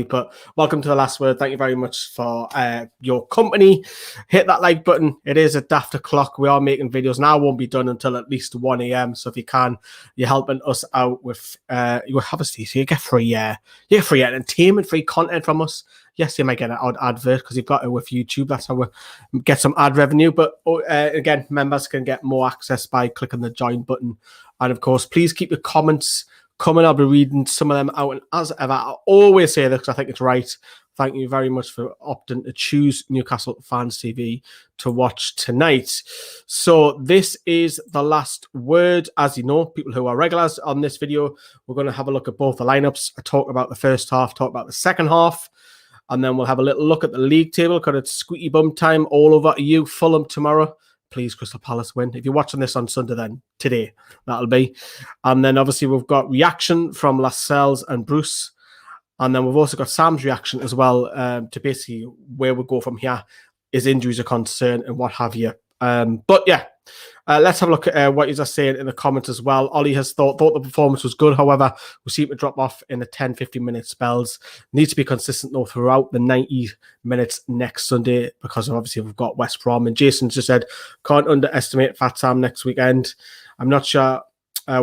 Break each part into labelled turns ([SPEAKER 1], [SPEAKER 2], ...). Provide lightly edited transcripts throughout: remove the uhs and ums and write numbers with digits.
[SPEAKER 1] But welcome to The Last Word. Thank you very much for your company. Hit that like button. It is a daft o'clock. We are making videos now. Won't be done until at least 1 a.m. So if you can, you're helping us out with you obviously, so you get free entertainment, free content from us. Yes, you might get an odd advert because you've got it with YouTube. That's how we get some ad revenue. But again, members can get more access by clicking the join button. And of course, please keep your comments coming. I'll be reading some of them out, and as ever, I always say this because I think it's right. Thank you very much for opting to choose Newcastle Fans TV to watch tonight. So this is The Last Word. As you know, people who are regulars on this video, we're going to have a look at both the lineups. I talk about the first half, talk about the second half, and then we'll have a little look at the league table because it's squeaky bum time all over you. Fulham tomorrow. Please, Crystal Palace win. If you're watching this on Sunday, then today, that'll be. And then obviously we've got reaction from Lascelles and Bruce. And then we've also got Sam's reaction as well to basically where we go from here. Is injuries a concern and what have you. But yeah, let's have a look at what you're saying in the comments as well. Ollie has thought the performance was good. However, we seem to drop off in the 10-15 minute spells. Needs to be consistent though throughout the 90 minutes next Sunday because obviously we've got West Brom. And Jason just said, can't underestimate Fat Sam next weekend. I'm not sure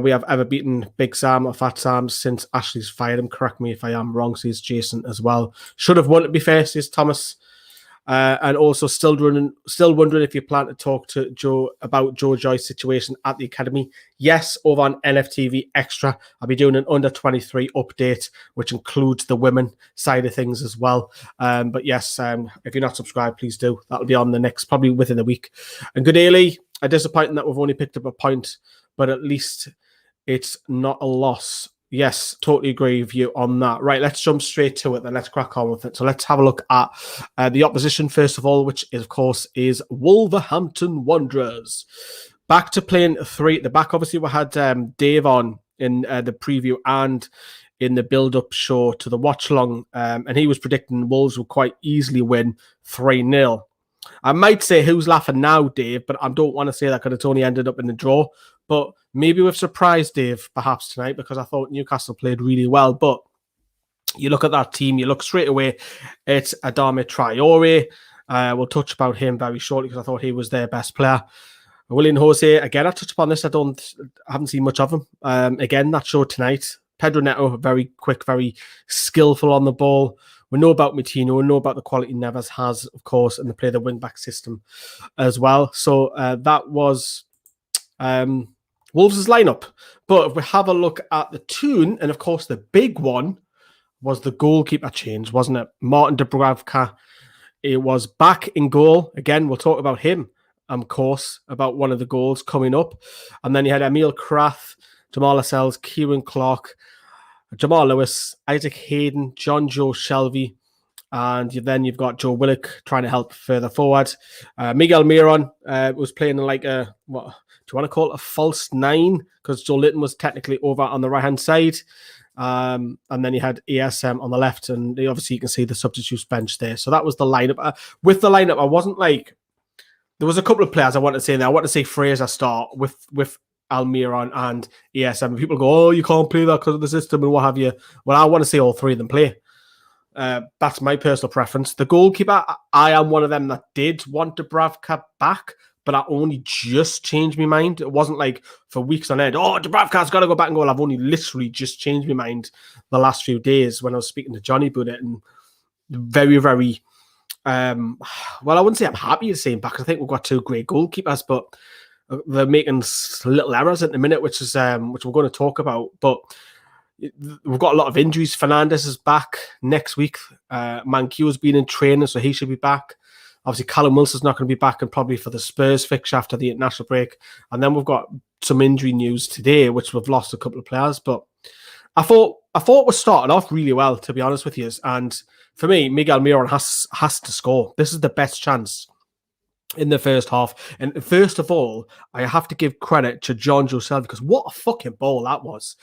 [SPEAKER 1] we have ever beaten Big Sam or Fat Sam since Ashley's fired him. Correct me if I am wrong, says Jason as well. Should have won, to be fair, says Thomas. And also still wondering if you plan to talk to Joe about Joe Joyce's situation at the academy. Yes, over on NFTV Extra, I'll be doing an under 23 update, which includes the women side of things as well. But yes, if you're not subscribed, please do. That'll be on the next, probably within a week. And good day, Lee. Disappointing that we've only picked up a point, but at least it's not a loss. Yes, totally agree with you on that. Right, let's jump straight to it then. Let's crack on with it. So let's have a look at the opposition first of all, which is, of course, is Wolverhampton Wanderers. Back to playing three at the back. Obviously, we had Dave on in the preview and in the build-up show to the watch-along, and he was predicting Wolves would quite easily win 3-0. I might say who's laughing now, Dave, but I don't want to say that because it's only ended up in the draw. But maybe we've surprised Dave perhaps tonight because I thought Newcastle played really well. But you look at that team, you look straight away, it's Adama Traore. We'll touch about him very shortly because I thought he was their best player. William Jose, again, I touched upon this. I haven't seen much of him. Again, that show tonight. Pedro Neto, very quick, very skillful on the ball. We know about Moutinho. We know about the quality Neves has, of course, and they play the wing-back system as well. So that was Wolves' lineup. But if we have a look at the tune, and of course the big one was the goalkeeper change, wasn't it? Martin Dubravka, it was back in goal. Again, we'll talk about him, of course, about one of the goals coming up. And then you had Emil Krath, Jamaal Lascelles, Kieran Clark, Jamal Lewis, Isaac Hayden, John Joe Shelby, and then you've got Joe Willock trying to help further forward. Miguel Miron was playing like a, what do you want to call it, a false nine? Because Joe Litton was technically over on the right-hand side. And then you had ESM on the left, and obviously you can see the substitutes bench there. So that was the lineup. With the lineup, I wasn't like, there was a couple of players I wanted to say in there. I want to say Fraser start with Almiron and ESM. People go, oh, you can't play that because of the system and what have you. Well, I want to see all three of them play. That's my personal preference. The goalkeeper, I am one of them that did want Dubravka back, but I only just changed my mind. It wasn't like for weeks on end, oh, Dubravka's got to go back and goal. I've only literally just changed my mind the last few days when I was speaking to Johnny about it, and very, very, well, I wouldn't say I'm happy to see him back. I think we've got two great goalkeepers, but they're making little errors at the minute, which we're going to talk about. But we've got a lot of injuries. Fernandes is back next week. Manquillo's been in training, so he should be back. Obviously, Callum Wilson's not going to be back, and probably for the Spurs fixture after the international break. And then we've got some injury news today, which we've lost a couple of players. But I thought we're starting off really well, to be honest with you. And for me, Miguel Miron has to score. This is the best chance in the first half. And first of all, I have to give credit to John Joe Shelby, because what a fucking ball that was.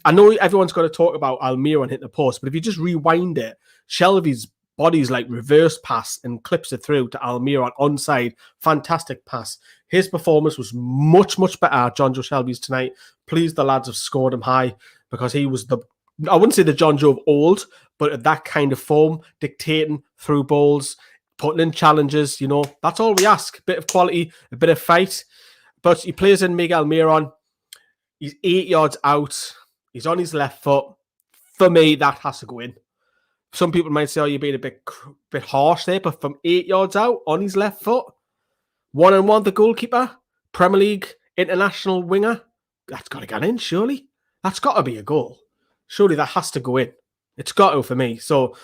[SPEAKER 1] I know everyone's going to talk about Almiron hitting the post, but if you just rewind it, Shelby's body's like reverse pass and clips it through to Almiron onside. Fantastic pass. His performance was much, much better, John Joe Shelby's tonight. Pleased the lads have scored him high, because he was the I wouldn't say the John Joe of old, but at that kind of form, dictating through balls, putting in challenges, you know, that's all we ask. A bit of quality, a bit of fight. But he plays in Miguel Miron. He's 8 yards out. He's on his left foot. For me, that has to go in. Some people might say, oh, you're being a bit harsh there, but from 8 yards out on his left foot, 1-on-1 the goalkeeper, Premier League international winger, that's got to get in, surely. That's got to be a goal. Surely that has to go in. It's got to for me. So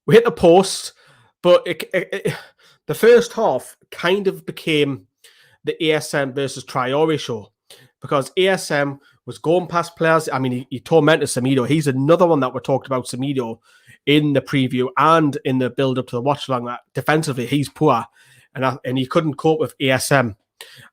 [SPEAKER 1] we hit the post, but the first half kind of became the ASM versus Traore show, because ASM was going past players. I mean, he tormented Semedo. He's another one that we talked about, Semedo, in the preview and in the build-up to the watch-along, that defensively he's poor, and he couldn't cope with ASM.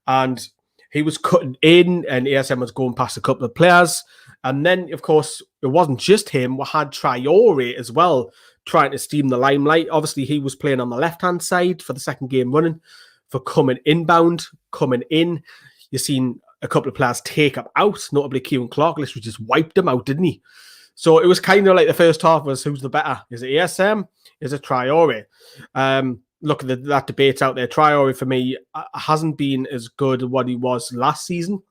[SPEAKER 1] And he was cutting in, and ASM was going past a couple of players. And then, of course, it wasn't just him. We had Traore as well, trying to steam the limelight. Obviously, he was playing on the left-hand side for the second game running, for coming inbound, coming in. You've seen a couple of players take up out, notably Kieran Clark, literally just wiped him out, didn't he? So it was kind of like the first half was, who's the better? Is it ASM? Is it Traore? Look at that debate out there. Traore, for me, hasn't been as good as what he was last season.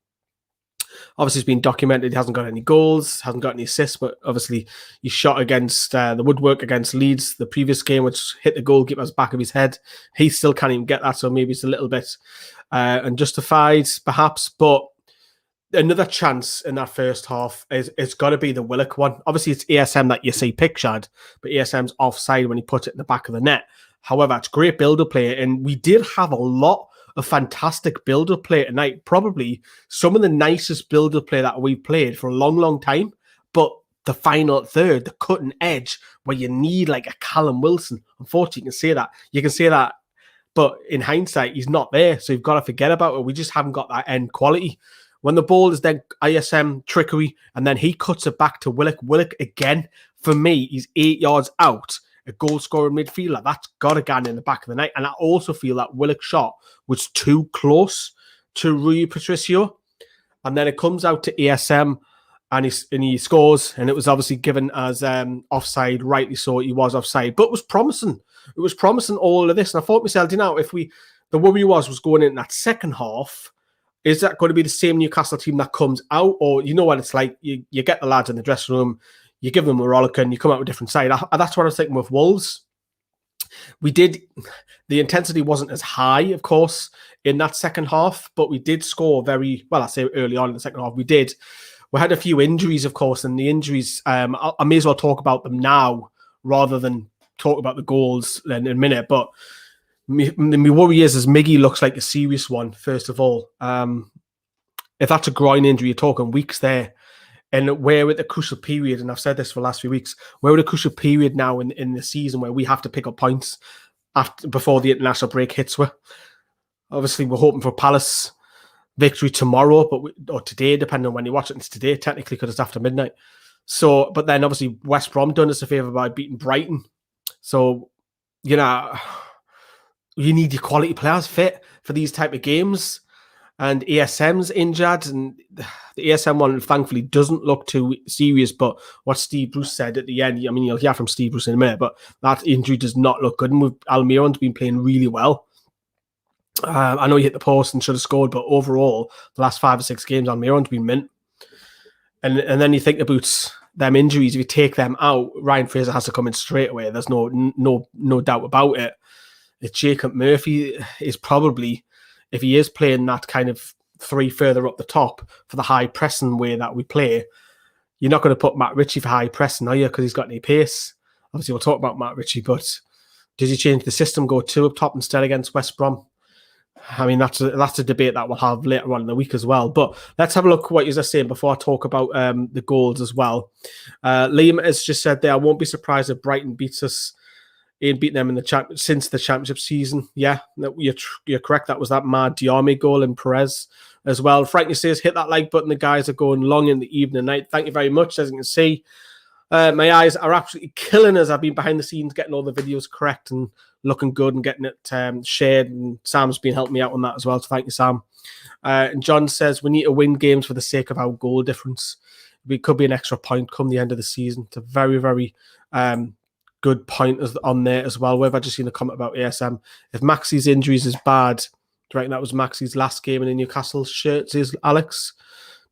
[SPEAKER 1] Obviously, it's been documented. He hasn't got any goals, hasn't got any assists, but obviously he shot against the woodwork against Leeds the previous game, which hit the goalkeeper's back of his head. He still can't even get that, so maybe it's a little bit unjustified, perhaps. But another chance in that first half is it's got to be the Willock one. Obviously, it's ASM that you see pictured, but ASM's offside when he puts it in the back of the net. However, it's great build-up play, and we did have a lot of fantastic build-up play tonight. Probably some of the nicest build-up play that we've played for a long, long time. But the final third, the cutting edge, where you need like a Callum Wilson. Unfortunately, you can say that. You can say that. But in hindsight, he's not there. So you've got to forget about it. We just haven't got that end quality. When the ball is then ISM trickery, and then he cuts it back to Willock. Willock, again, for me, he's 8 yards out. A goal-scoring midfielder, that's got to go in the back of the net. And I also feel that Willock's shot was too close to Rui Patricio. And then it comes out to ASM, and he scores. And it was obviously given as offside, rightly so. He was offside, but it was promising. It was promising, all of this. And I thought to myself, you know, the worry was going in that second half, is that going to be the same Newcastle team that comes out? Or you know what it's like? You get the lads in the dressing room, you give them a rollicking, you come out with a different side. That's what I was thinking with Wolves. The intensity wasn't as high, of course, in that second half, but we did score very, well, I say early on in the second half, we did. We had a few injuries, of course, and the injuries, I may as well talk about them now rather than talk about the goals in a minute. But my worry is Miggy looks like a serious one, first of all. If that's a groin injury, you're talking weeks there. And we're at the crucial period, and I've said this for the last few weeks, we're at a crucial period now in the season where we have to pick up points before the international break hits. Obviously, we're hoping for Palace victory tomorrow, or today, depending on when you watch it. It's today, technically, because it's after midnight. So, but then obviously West Brom done us a favour by beating Brighton. So, you know, you need your quality players fit for these type of games. And ASM's injured, and the ASM one thankfully doesn't look too serious. But what Steve Bruce said at the end, I mean, you'll hear from Steve Bruce in a minute, but that injury does not look good. And Almiron's been playing really well. I know he hit the post and should have scored, but overall, the last 5 or 6 games, Almiron's been mint. And then you think about them injuries. If you take them out, Ryan Fraser has to come in straight away. There's no doubt about it. It's Jacob Murphy is probably, if he is playing that kind of 3 further up the top for the high pressing way that we play, you're not going to put Matt Ritchie for high pressing, are you? Because he's got any pace. Obviously, we'll talk about Matt Ritchie, but does he change the system, go 2 up top instead against West Brom? I mean, that's a debate that we'll have later on in the week as well. But let's have a look at what you're saying before I talk about the goals as well. Liam has just said there, I won't be surprised if Brighton beats us. Ain't beaten them in since the championship season. Yeah, you're correct. That was that mad Diarmi goal in Perez as well. Frankie says, hit that like button. The guys are going long in the evening and night. Thank you very much. As you can see, my eyes are absolutely killing us. I've been behind the scenes getting all the videos correct and looking good and getting it shared. And Sam's been helping me out on that as well. So thank you, Sam. And John says, we need to win games for the sake of our goal difference. It could be an extra point come the end of the season. It's a very, very good point on there as well. Where have I just seen a comment about ASM? If Maxi's injuries is bad, do you reckon that was Maxi's last game in the Newcastle shirt, says Alex?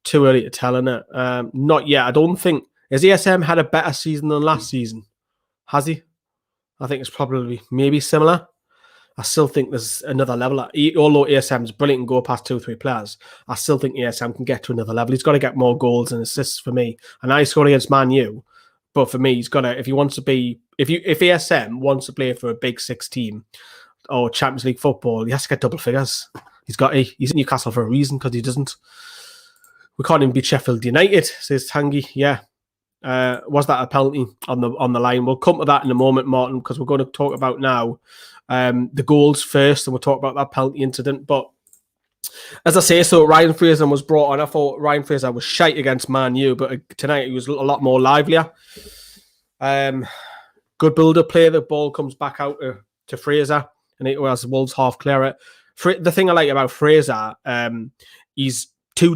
[SPEAKER 1] Too early to tell, innit? Not yet. I don't think... Has ASM had a better season than last season? Has he? I think it's probably maybe similar. I still think there's another level. Although ASM is brilliant and go past 2 or 3 players, I still think ASM can get to another level. He's got to get more goals and assists for me. And I scored against Man U, but for me, he's got to, if he wants to be, if ASM wants to play for a big 6 team or Champions League football, he has to get double figures. He's in Newcastle for a reason, because he doesn't. We can't even beat Sheffield United, says Tangy. Yeah. Was that a penalty on the line? We'll come to that in a moment, Martin, because we're going to talk about now the goals first, and we'll talk about that penalty incident. But as I say, so Ryan Fraser was brought on. I thought Ryan Fraser was shite against Man U, but tonight he was a lot more livelier. Good build-up play. The ball comes back out to Fraser, and it was Wolves half clear it. The thing I like about Fraser, he's he can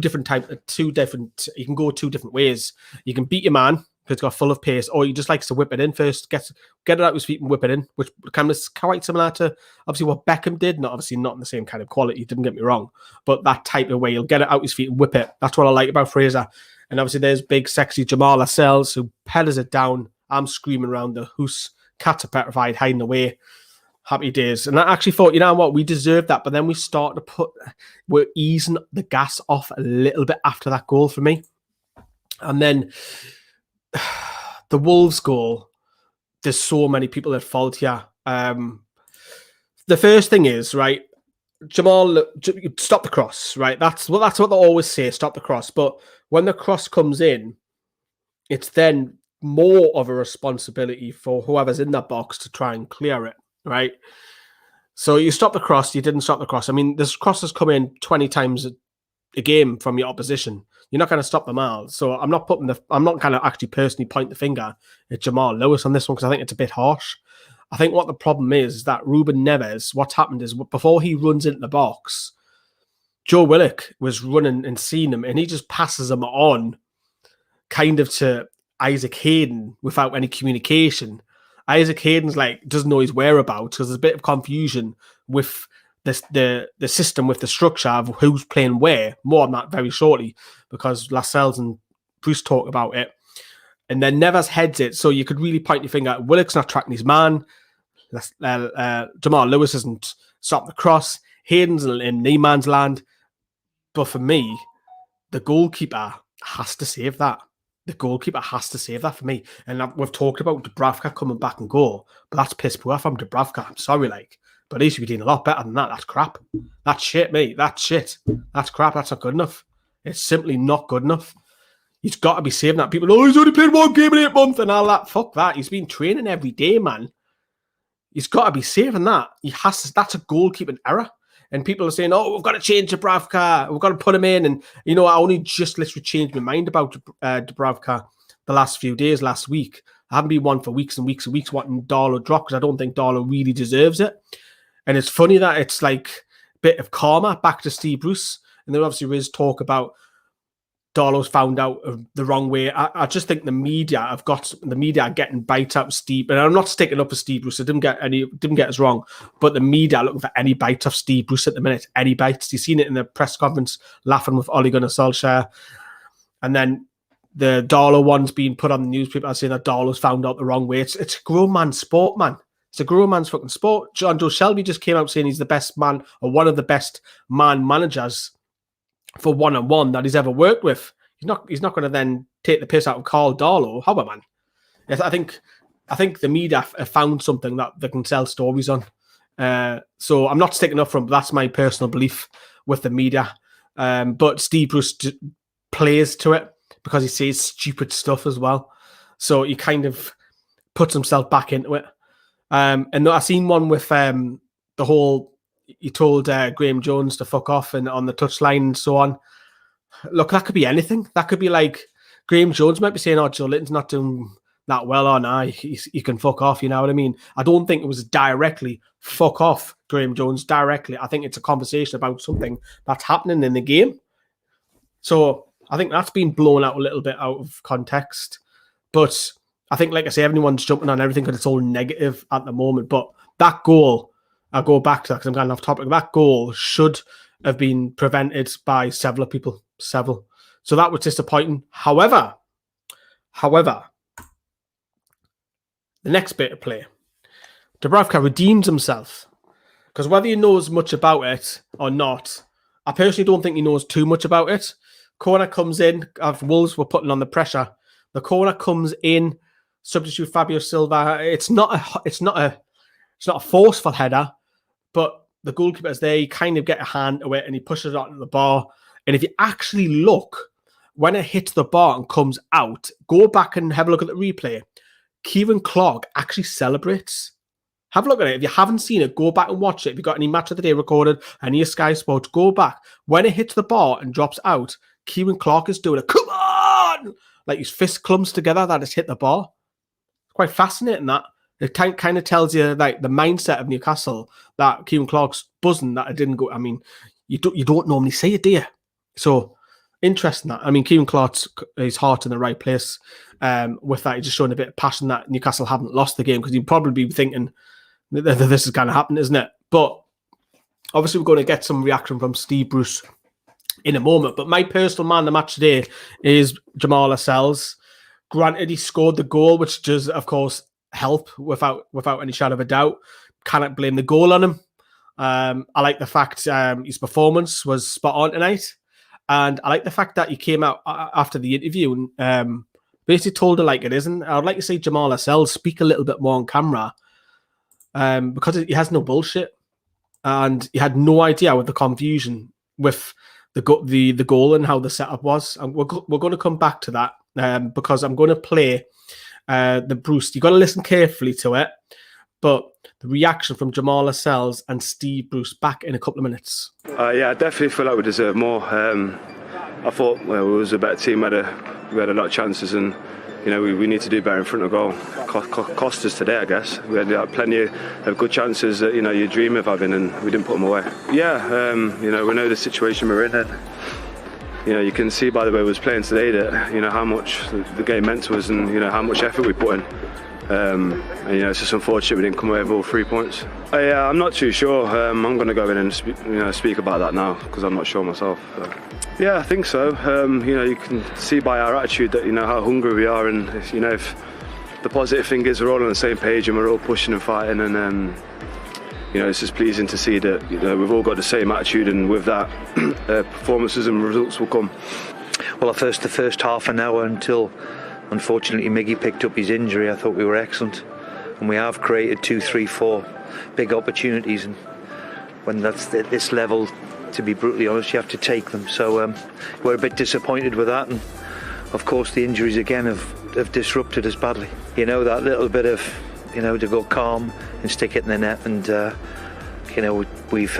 [SPEAKER 1] go 2 different ways. You can beat your man because he's got full of pace, or he just likes to whip it in first, get it out of his feet and whip it in, which kind of quite similar to obviously what Beckham did. Not in the same kind of quality, didn't get me wrong, but that type of way, he'll get it out his feet and whip it. That's what I like about Fraser. And obviously there's big sexy Jamaal Lascelles who pedders it down. I'm screaming around the house, cats are petrified, hiding away. Happy days. And I actually thought, you know what, we deserved that. But then we're easing the gas off a little bit after that goal for me. And then the Wolves goal, there's so many people at fault here. The first thing is, right, Jamaal, stop the cross, right? That's what they always say, stop the cross. But when the cross comes in, it's then more of a responsibility for whoever's in that box to try and clear it. Right, so you stop the cross. You didn't stop the cross. I mean, this crosses come in 20 times a game from your opposition. You're not going to stop them all. So I'm not going to actually personally point the finger at Jamaal Lewis on this one, because I think it's a bit harsh. I think what the problem is that Ruben Neves, what's happened is before he runs into the box, Joe Willock was running and seeing him, and he just passes him on kind of to Isaac Hayden without any communication. Isaac Hayden's doesn't know his whereabouts because there's a bit of confusion with the system, with the structure of who's playing where. More on that very shortly, because Lascelles and Bruce talk about it. And then Neves heads it, so you could really point your finger at Willock's not tracking his man. Jamaal Lewis hasn't stopped the cross. Hayden's in Neyman's land. But for me, the goalkeeper has to save that. The goalkeeper has to save that for me. And we've talked about Dubravka coming back and goal, but that's piss poor from Dubravka. I'm sorry, but he should be doing a lot better than that. That's crap. That's shit, mate. That's shit. That's crap. That's not good enough. It's simply not good enough. He's got to be saving that. People, he's only played 1 game in 8 months and all that. Fuck that. He's been training every day, man. He's got to be saving that. He has to. That's a goalkeeping error. And people are saying, we've got to change Dubravka. We've got to put him in. And, I only just literally changed my mind about Dubravka the last few days, last week. I haven't been one for weeks and weeks and weeks wanting Darlow drop, because I don't think Darlow really deserves it. And it's funny that it's like a bit of karma back to Steve Bruce. And there obviously is talk about Darlow's found out the wrong way. I just think the media are getting bites out of Steve, and I'm not sticking up for Steve Bruce. I didn't get us wrong, but the media are looking for any bites off Steve Bruce at the minute. Any bites? You've seen it in the press conference, laughing with Ole Gunnar Solskjaer, and then the Darlow one's being put on the newspaper saying that Darlow's found out the wrong way. It's a grown man's sport, man. It's a grown man's fucking sport. John Joe Shelby just came out saying he's the best man, or one of the best man managers for one-on-one that he's ever worked with. He's not going to then take the piss out of Carl Darlow. How about, man? I think the media have found something that they can sell stories on. So I'm not sticking up for him, but that's my personal belief with the media. But Steve Bruce plays to it because he says stupid stuff as well. So he kind of puts himself back into it. And I seen one with the whole, he told Graham Jones to fuck off and on the touchline and so on. Look, that could be anything. That could be like Graham Jones might be saying, Joe Linton's not doing that well, or nah, he can fuck off, you know what I mean? I don't think it was directly fuck off Graham Jones directly. I think it's a conversation about something that's happening in the game. So I think that's been blown out a little bit out of context. But I think, like I say, everyone's jumping on everything because it's all negative at the moment. But that goal, I'll go back to that because I'm going off topic. That goal should have been prevented by several people. Several. So that was disappointing. However, the next bit of play, Dubravka redeems himself. Because whether he knows much about it or not, I personally don't think he knows too much about it. Corner comes in. Wolves were putting on the pressure. The corner comes in. Substitute Fabio Silva. It's not a forceful header, but the goalkeeper is there. He kind of get a hand to it and he pushes it onto the bar. And if you actually look, when it hits the bar and comes out, go back and have a look at the replay. Kieran Clark actually celebrates. Have a look at it. If you haven't seen it, go back and watch it. If you've got any match of the day recorded, any of Sky Sports, go back. When it hits the bar and drops out, Kieran Clark is doing a come on! Like his fist clumps together that it's hit the bar. It's quite fascinating that. It kind of tells you like the mindset of Newcastle that Kieran Clark's buzzing that it didn't go. I mean, you don't normally see it, do you? So interesting that. I mean, Kieran Clark's his heart in the right place. With that, he's just showing a bit of passion that Newcastle haven't lost the game because he'd probably be thinking that this is going to happen, isn't it? But obviously, we're going to get some reaction from Steve Bruce in a moment. But my personal man of the match today is Jamaal Lascelles. Granted, he scored the goal, which does, of course, help without any shadow of a doubt. Cannot blame the goal on him. I like the fact his performance was spot on tonight. And I like the fact that he came out after the interview and basically told her like it isn't. I'd like to see Jamaal Lascelles speak a little bit more on camera because he has no bullshit. And he had no idea with the confusion with the goal and how the setup was. And we're going to come back to that because I'm going to play the Bruce. You've got to listen carefully to it. But the reaction from Jamaal Lascelles and Steve Bruce back in a couple of minutes.
[SPEAKER 2] Yeah, I definitely feel like we deserve more. I thought we was a better team. We had a lot of chances, and you know we need to do better in front of goal. Cost us today, I guess. We had plenty of good chances that you dream of having, and we didn't put them away. Yeah, we know the situation we're in. And, you can see by the way we was playing today that how much the game meant to us, and how much effort we put in. And it's just unfortunate we didn't come away with all 3 points. Yeah, I'm not too sure. I'm going to go in and speak about that now because I'm not sure myself. Yeah, I think so. You can see by our attitude that how hungry we are, and if the positive thing is we're all on the same page and we're all pushing and fighting, and it's just pleasing to see that we've all got the same attitude, and with that, performances and results will come.
[SPEAKER 3] Well, the first half an hour until unfortunately Miggy picked up his injury, I thought we were excellent, and we have created 2, 3, 4 big opportunities, and when that's at this level, to be brutally honest, you have to take them. So we're a bit disappointed with that, and of course the injuries again have disrupted us badly. That little bit of to go calm and stick it in the net, and we've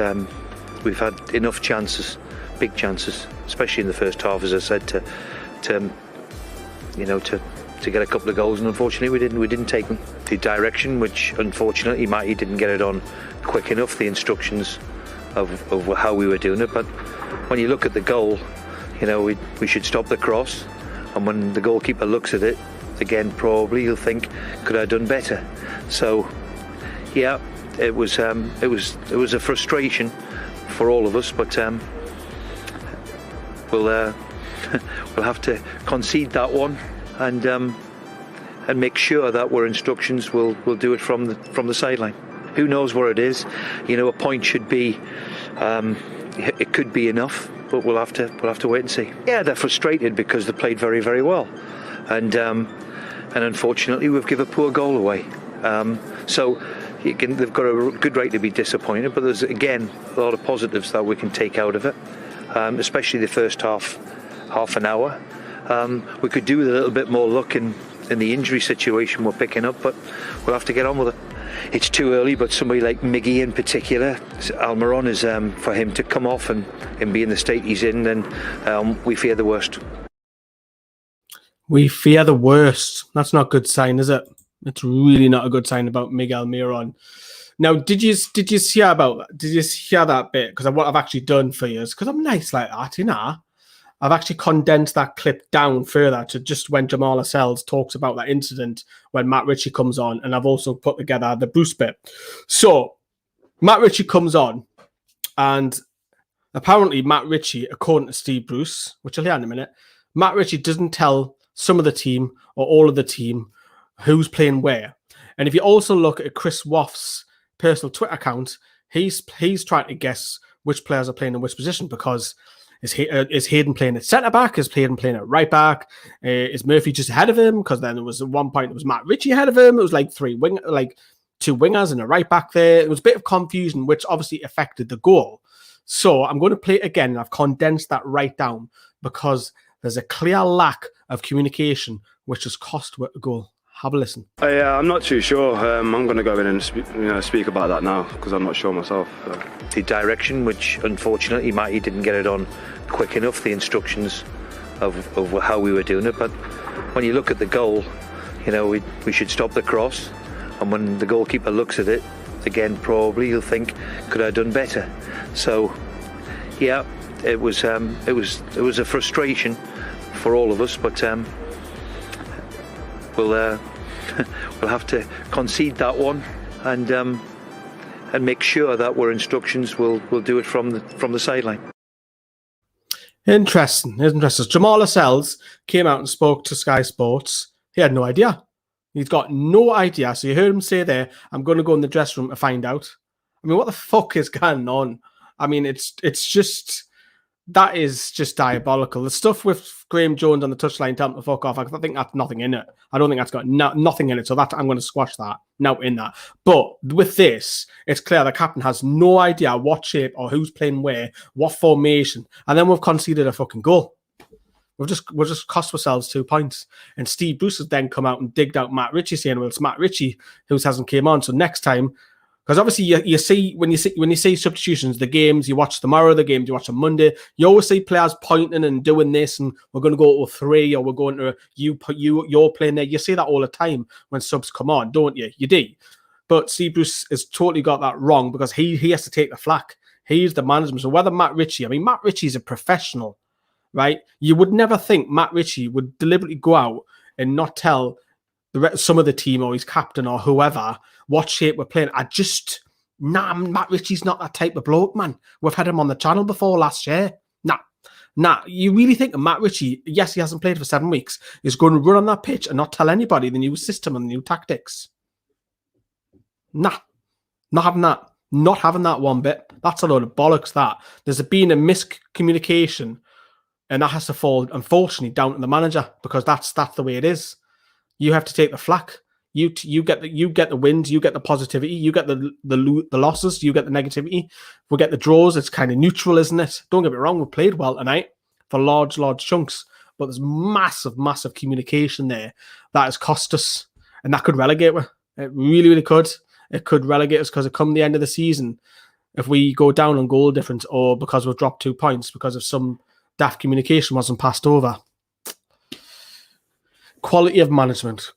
[SPEAKER 3] had enough chances, big chances, especially in the first half, as I said, to get a couple of goals, and unfortunately we didn't take them. The direction, which unfortunately Matty didn't get it on quick enough, the instructions of how we were doing it. But when you look at the goal, we should stop the cross, and when the goalkeeper looks at it again, probably he'll think, could I have done better? So yeah, it was a frustration for all of us, but we'll have to concede that one and make sure that our instructions will do it from the sideline. Who knows where it is? A point should be. It could be enough, but we'll have to wait and see. Yeah, they're frustrated because they played very, very well, and unfortunately we've given a poor goal away. So they've got a good right to be disappointed, but there's again a lot of positives that we can take out of it, especially the first half an hour. We could do with a little bit more luck in the injury situation we're picking up, but we'll have to get on with it. It's too early, but somebody like Miggy in particular, Almiron, is for him to come off and be in the state he's in, then we fear the worst.
[SPEAKER 1] We fear the worst. That's not a good sign, is it? It's really not a good sign about Miguel Almiron. Now, did you hear that bit? Because what I've actually done for you is because I'm nice like that, I've actually condensed that clip down further to just when Jamaal Lascelles talks about that incident when Matt Ritchie comes on, and I've also put together the Bruce bit. So Matt Ritchie comes on, and apparently Matt Ritchie, according to Steve Bruce, which I'll hear in a minute, Matt Ritchie doesn't tell some of the team or all of the team who's playing where. And if you also look at Chris Woff's personal Twitter account, he's trying to guess which players are playing in which position, because is Hayden playing at centre-back? Is Hayden playing at right-back? Is Murphy just ahead of him? Because then there was at one point, it was Matt Ritchie ahead of him. It was like two wingers and a right-back there. It was a bit of confusion, which obviously affected the goal. So I'm going to play it again, and I've condensed that right down because there's a clear lack of communication, which has cost a goal. Have a listen.
[SPEAKER 2] I'm not too sure. I'm going to go in and speak about that now because I'm not sure myself.
[SPEAKER 3] The direction, which unfortunately Matty didn't get it on quick enough, the instructions of how we were doing it. But when you look at the goal, we should stop the cross. And when the goalkeeper looks at it, again, probably he'll think, could I have done better? So, yeah, it was a frustration for all of us, but we'll have to concede that one and make sure that our instructions will do it from the sideline.
[SPEAKER 1] Interesting. Jamaal Lascelles came out and spoke to Sky Sports. He had no idea. He's got no idea. So you heard him say there, I'm going to go in the dressing room to find out. I mean, what the fuck is going on? I mean, that is just diabolical. The stuff with Graham Jones on the touchline telling him to fuck off, I think that's nothing in it. I don't think that's got nothing in it. So I'm going to squash that now in that. But with this, it's clear the captain has no idea what shape or who's playing where, what formation. And then we've conceded a fucking goal. We've just cost ourselves 2 points. And Steve Bruce has then come out and digged out Matt Ritchie, saying, well, it's Matt Ritchie who hasn't came on. So next time, because obviously you see when you see substitutions, the games you watch tomorrow, the games you watch on Monday, you always see players pointing and doing this, and we're going to go to a 3, or we're going to you're playing there. You see that all the time when subs come on, don't you? You do. But Steve Bruce has totally got that wrong because he has to take the flak. He's the management. So whether Matt Ritchie's a professional, right? You would never think Matt Ritchie would deliberately go out and not tell some of the team or his captain or whoever what shape we're playing. Matt Ritchie's not that type of bloke, man. We've had him on the channel before last year. Nah. You really think Matt Ritchie, yes, he hasn't played for 7 weeks, is going to run on that pitch and not tell anybody the new system and the new tactics? Nah. Not having that. Not having that one bit. That's a load of bollocks, that. There's been a miscommunication, and that has to fall, unfortunately, down to the manager, because that's the way it is. You have to take the flak. You get the wins, you get the positivity, you get the losses, you get the negativity. We get the draws. It's kind of neutral, isn't it? Don't get me wrong, we played well tonight for large chunks, but there's massive communication there that has cost us, and that could relegate us. It really could. It could relegate us, because it come the end of the season, if we go down on goal difference, or because we've dropped 2 points because of some daft communication wasn't passed over. Quality of management,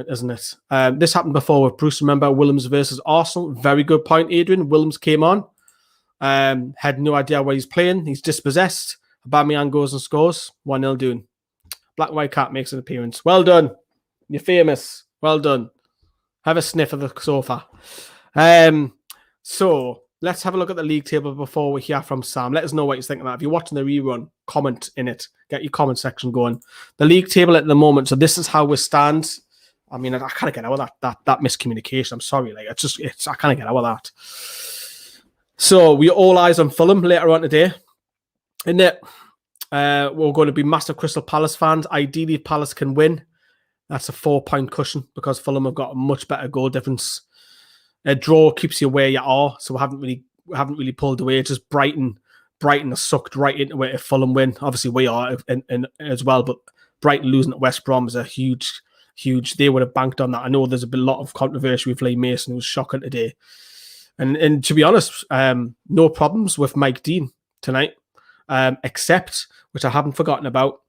[SPEAKER 1] isn't it? This happened before with Bruce. Remember Williams versus Arsenal? Very good point, Adrian. Williams came on, had no idea where he's playing. He's dispossessed. Aubameyang goes and scores. 1-0 doing. Black and White Cat makes an appearance. Well done. You're famous. Well done. Have a sniff of the sofa. So let's have a look at the league table before we hear from Sam. Let us know what you think of that. If you're watching the rerun, comment in it. Get your comment section going. The league table at the moment. So this is how we stand. I mean, I can't get out of that miscommunication. I'm sorry. I can't get out of that. So we all eyes on Fulham later on today. In it, we're going to be massive Crystal Palace fans. Ideally, Palace can win. That's a 4-point cushion because Fulham have got a much better goal difference. A draw keeps you where you are, so we haven't really pulled away. It's just Brighton are sucked right into it if Fulham win. Obviously, we are in as well, but Brighton losing at West Brom is a huge. They would have banked on that. I know there's a lot of controversy with Lee Mason, who was shocking today. And to be honest, no problems with Mike Dean tonight, except, which I haven't forgotten about,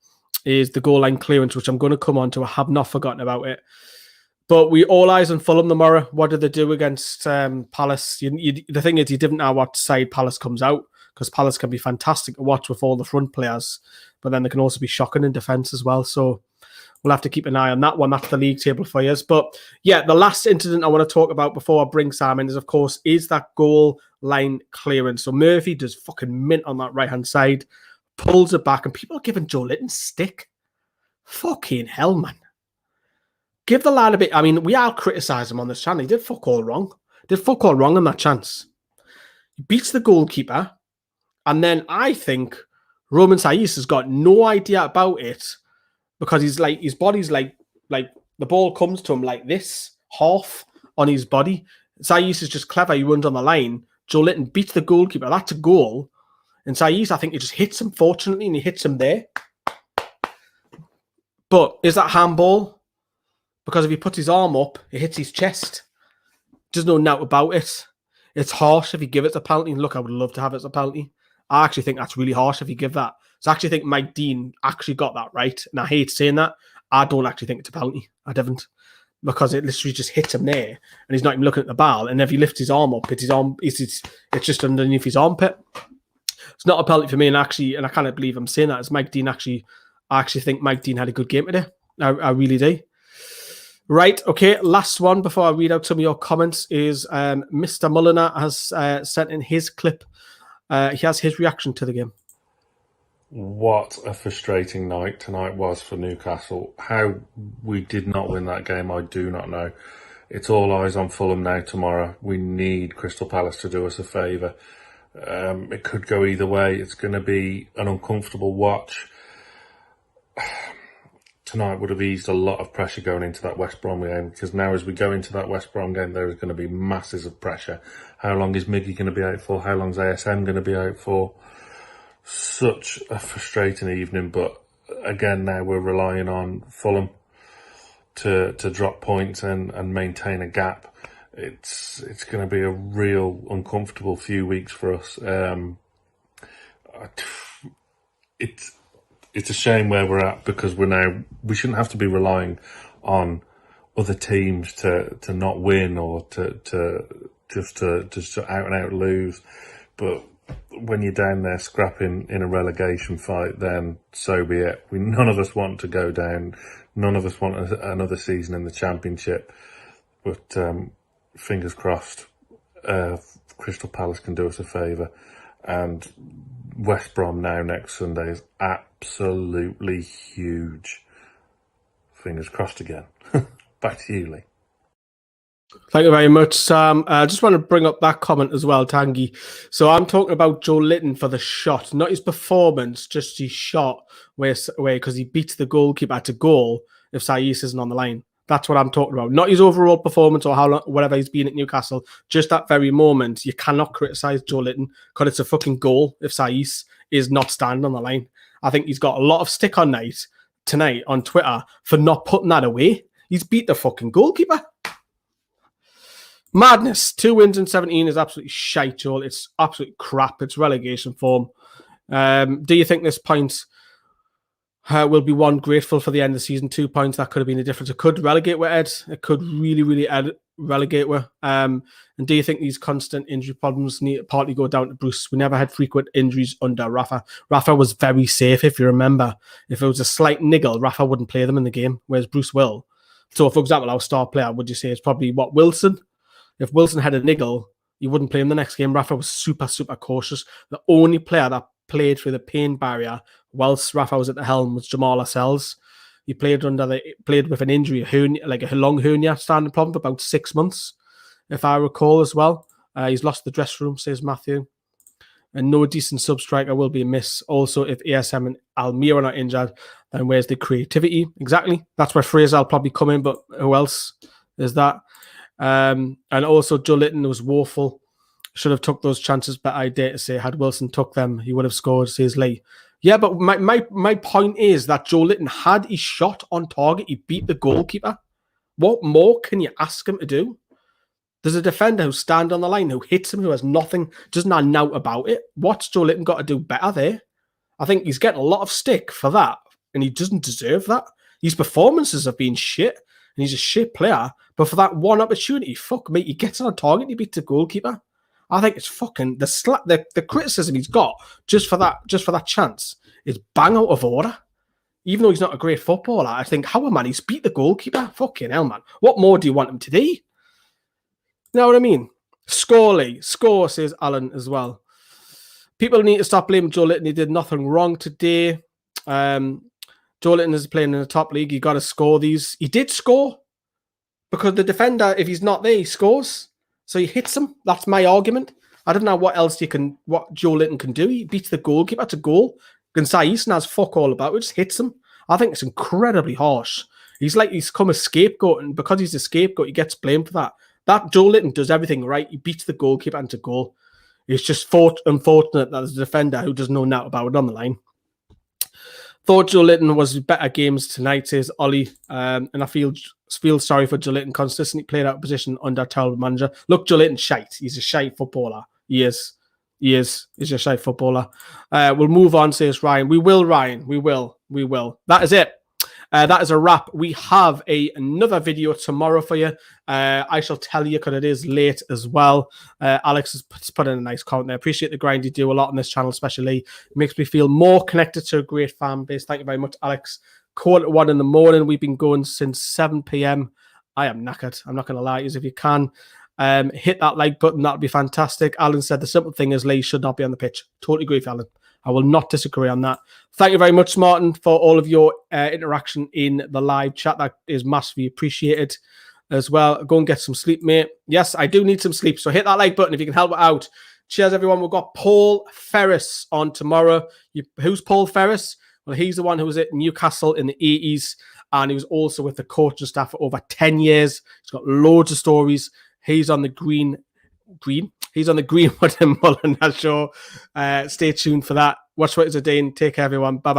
[SPEAKER 1] is the goal line clearance, which I'm going to come on to. I have not forgotten about it. But we all eyes on Fulham tomorrow. What did they do against Palace? The thing is, you didn't know what side Palace comes out, because Palace can be fantastic to watch with all the front players, but then they can also be shocking in defence as well. So we'll have to keep an eye on that one. That's the league table for you. But yeah, the last incident I want to talk about before I bring Sam in is, of course, that goal line clearance. So Murphy does fucking mint on that right-hand side, pulls it back, and people are giving Joe Litton stick. Fucking hell, man. Give the lad a bit. I mean, we are criticising him on this channel. He did fuck all wrong. Did fuck all wrong on that chance. He beats the goalkeeper. And then I think Roman Saiz has got no idea about it because he's like, his body's like the ball comes to him like this, half on his body. Saiz is just clever. He runs on the line. Joe Litton beats the goalkeeper. That's a goal. And Saiz, I think he just hits him, fortunately, and he hits him there. But is that handball? Because if he puts his arm up, it hits his chest. There's no doubt about it. It's harsh if you give it a penalty. Look, I would love to have it as a penalty. I actually think that's really harsh if you give that. So I actually think Mike Dean actually got that right. And I hate saying that. I don't actually think it's a penalty. I don't. Because it literally just hits him there. And he's not even looking at the ball. And if he lifts his arm up, it's just underneath his armpit. It's not a penalty for me. And I can't believe I'm saying that. It's Mike Dean I actually think Mike Dean had a good game today. I really do. Right, okay, last one before I read out some of your comments is Mr. Mulliner has sent in his clip. He has his reaction to the game.
[SPEAKER 4] What a frustrating night tonight was for Newcastle. How we did not win that game, I do not know. It's all eyes on Fulham now tomorrow. We need Crystal Palace to do us a favour. It could go either way. It's going to be an uncomfortable watch. Tonight would have eased a lot of pressure going into that West Brom game, because now as we go into that West Brom game, there is going to be masses of pressure. How long is Miggy going to be out for? How long is ASM going to be out for? Such a frustrating evening, but again, now we're relying on Fulham to drop points and maintain a gap. It's going to be a real uncomfortable few weeks for us. It's a shame where we're at, because we shouldn't have to be relying on other teams to not win or to just out and out lose. But when you're down there scrapping in a relegation fight, then so be it. None of us want to go down. None of us want another season in the Championship. But fingers crossed, Crystal Palace can do us a favour. And West Brom now next Sunday is absolutely huge. Fingers crossed again. Back to you, Lee.
[SPEAKER 1] Thank you very much, Sam. I just want to bring up that comment as well, Tanguy. So I'm talking about Joe Litton for the shot, not his performance, just his shot, where because he beats the goalkeeper to goal if Saiz isn't on the line. That's what I'm talking about. Not his overall performance or how long, whatever he's been at Newcastle. Just that very moment, you cannot criticise Joe Litton because it's a fucking goal if Saiz is not standing on the line. I think he's got a lot of stick on tonight on Twitter for not putting that away. He's beat the fucking goalkeeper. Madness. 2 wins in 17 is absolutely shite, Joel. It's absolute crap. It's relegation form. Do you think this point will be one grateful for the end of the season? 2 points, that could have been the difference. It could relegate with Ed. It could really, really relegate with. And do you think these constant injury problems need to partly go down to Bruce? We never had frequent injuries under Rafa. Rafa was very safe, if you remember. If it was a slight niggle, Rafa wouldn't play them in the game, whereas Bruce will. So, for example, our star player, would you say, is probably Wilson? If Wilson had a niggle, he wouldn't play him the next game. Rafa was super, super cautious. The only player that played through the pain barrier whilst Rafa was at the helm was Jamaal Lascelles. He played with an injury, a long hernia standing problem for about 6 months, if I recall as well. He's lost the dressing room, says Matthew. And no decent sub-striker will be a miss. Also, if ASM and Almir are not injured, then where's the creativity? Exactly. That's where Fraser will probably come in, but who else is that? And also, Joe Litton was woeful. Should have took those chances, but I dare to say, had Wilson took them, he would have scored, says Lee. Yeah, but my point is that Joe Litton had his shot on target. He beat the goalkeeper. What more can you ask him to do? There's a defender who stands on the line, who hits him, who has nothing, doesn't have doubt about it. What's Joe Litton got to do better there? I think he's getting a lot of stick for that, and he doesn't deserve that. His performances have been shit, and he's a shit player. But for that one opportunity, fuck me, he gets on target, he beats the goalkeeper. I think it's fucking the criticism he's got just for that chance is bang out of order. Even though he's not a great footballer, I think, how man, he's beat the goalkeeper. Fucking hell, man. What more do you want him to do? You know what I mean? Score, says Alan as well. People need to stop blaming Joe Litton. He did nothing wrong today. Joe Litton is playing in the top league. He got to score these. He did score because the defender, if he's not there, he scores. So he hits him. That's my argument. I don't know what else what Joe Litton can do. He beats the goalkeeper to goal. Gunsai Easton has fuck all about it. Just hits him. I think it's incredibly harsh. He's come a scapegoat, and because he's a scapegoat, he gets blamed for that. That Joe Litton does everything right. He beats the goalkeeper into goal. It's just unfortunate that there's a defender who doesn't know nothing about it on the line. Thought Joe Litton was better games tonight, says Ollie. And I feel sorry for Joe Litton. Consistently played out of position under a terrible manager. Look, Joe Litton shite. He's a shite footballer. He is. He's a shite footballer. We'll move on, says Ryan. We will, Ryan. We will. That is it. That is a wrap. We have another video tomorrow for you. I shall tell you because it is late as well. Alex has put in a nice comment there. Appreciate the grind you do a lot on this channel, especially. It makes me feel more connected to a great fan base. Thank you very much, Alex. 1:15 in the morning. We've been going since 7 p.m. I am knackered. I'm not going to lie. If you can, hit that like button. That would be fantastic. Alan said the simple thing is Lee should not be on the pitch. Totally agree with Alan. I will not disagree on that. Thank you very much, Martin, for all of your interaction in the live chat. That is massively appreciated as well. Go and get some sleep, mate. Yes, I do need some sleep, so hit that like button if you can help it out. Cheers, everyone. We've got Paul Ferris on tomorrow. Who's Paul Ferris? Well, he's the one who was at Newcastle in the 80s, and he was also with the coaching staff for over 10 years. He's got loads of stories. He's on the He's on the Greenwood Mulliner Show. Stay tuned for that. Watch what is a day. Take care, everyone. Bye-bye.